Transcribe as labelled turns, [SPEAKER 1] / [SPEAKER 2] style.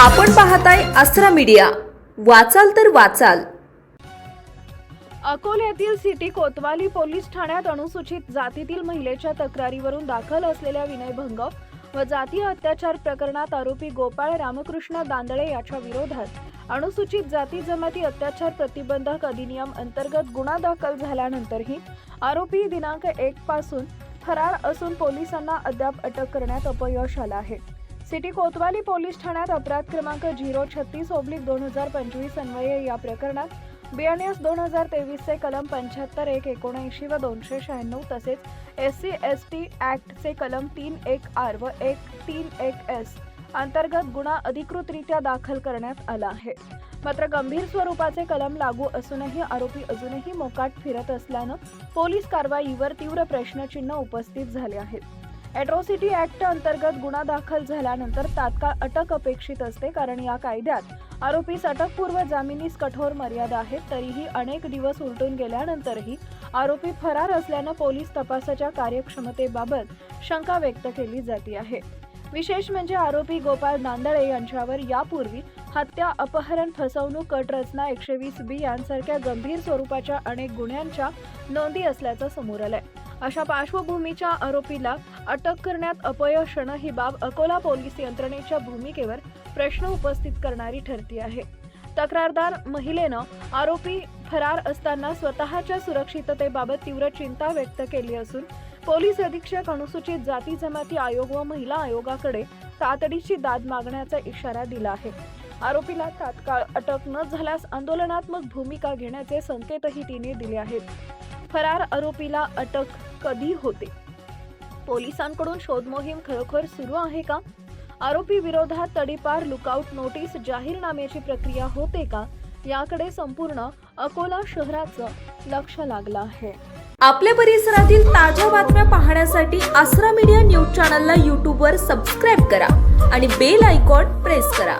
[SPEAKER 1] आपण पाहताय आसरा मीडिया, वाचाल तर वाचाल।
[SPEAKER 2] अकोल्यातील सिटी कोतवाली पोलीस ठाण्यात अनुसूचित जातीतील महिलेच्या तक्रारीवरून दाखल असलेल्या विनयभंग व जातीय अत्याचार प्रकरणात आरोपी गोपाळ रामकृष्ण दांदळे याच्या विरोधात अनुसूचित जाती जमाती अत्याचार प्रतिबंधक अधिनियम अंतर्गत गुन्हा दाखल झाल्यानंतरही आरोपी दिनांक 1 पासून फरार असून पोलिसांना अद्याप अटक करण्यात अपयश आलं आहे। सिटी कोतवाली पोलीस ठाण्यात अपराध क्रमांक 036/2025 अन्वये या प्रकरणात BNS 2023 चे कलम 75, 179 व 296 तसेच SC/ST ॲक्टचे कलम 31R व 131S अंतर्गत गुन्हा अधिकृतरित्या दाखल करण्यात आला आहे। मात्र गंभीर स्वरूपाचे कलम लागू असूनही आरोपी अजूनही मोकाट फिरत असल्यानं पोलीस कारवाईवर तीव्र प्रश्नचिन्ह उपस्थित झाले आहेत। ॲट्रॉसिटी ॲक्ट अंतर्गत गुन्हा दाखल झाल्यानंतर तात्काळ अटक अपेक्षित असते, कारण या कायद्यात आरोपीस अटकपूर्व जामिनीस कठोर मर्यादा आहेत। तरीही अनेक दिवस उलटून गेल्यानंतरही आरोपी फरार असल्यानं पोलीस तपासाच्या कार्यक्षमतेबाबत शंका व्यक्त केली जाते आहे। विशेष म्हणजे आरोपी गोपाळ दांदळे यांच्यावर यापूर्वी हत्या, अपहरण, फसवणूक, कटरचना, 120B यांसारख्या गंभीर स्वरूपाच्या अनेक गुन्ह्यांच्या नोंदी असल्याचं समोर आलंय। अशा पार्श्वभूमीच्या आरोपीला अटक करण्यात अपयश येणं ही बाब अकोला पोलीस यंत्रणेच्या भूमिकेवर प्रश्न उपस्थित करणारी ठरती आहे। तक्रारदार महिलेनं आरोपी फरार असताना स्वतःच्या सुरक्षिततेबाबत तीव्र चिंता व्यक्त केली असून पोलीस अधीक्षक, अनुसूचित जाती जमाती आयोग व महिला आयोगाकडे तातडीची दाद मागण्याचा इशारा दिला आहे। आरोपीला तात्काळ अटक न झाल्यास आंदोलनात्मक भूमिका घेण्याचे संकेतही तिने दिले आहेत। फरार आरोपीला अटक कधी होते? पोलिसांकडून शोध मोहीम खरोखर सुरू आहे का? आरोपी विरोधात तडीपार लुकआउट नोटीस जाहीरनाम्याची प्रक्रिया होते का? याकडे संपूर्ण अकोला शहराचं लक्ष लागलं आहे।
[SPEAKER 1] आपल्या परिसरातील ताज्या बातम्या पाहण्यासाठी आसरा मीडिया न्यूज चॅनलला YouTube वर सबस्क्राईब करा आणि बेल आयकॉन प्रेस करा।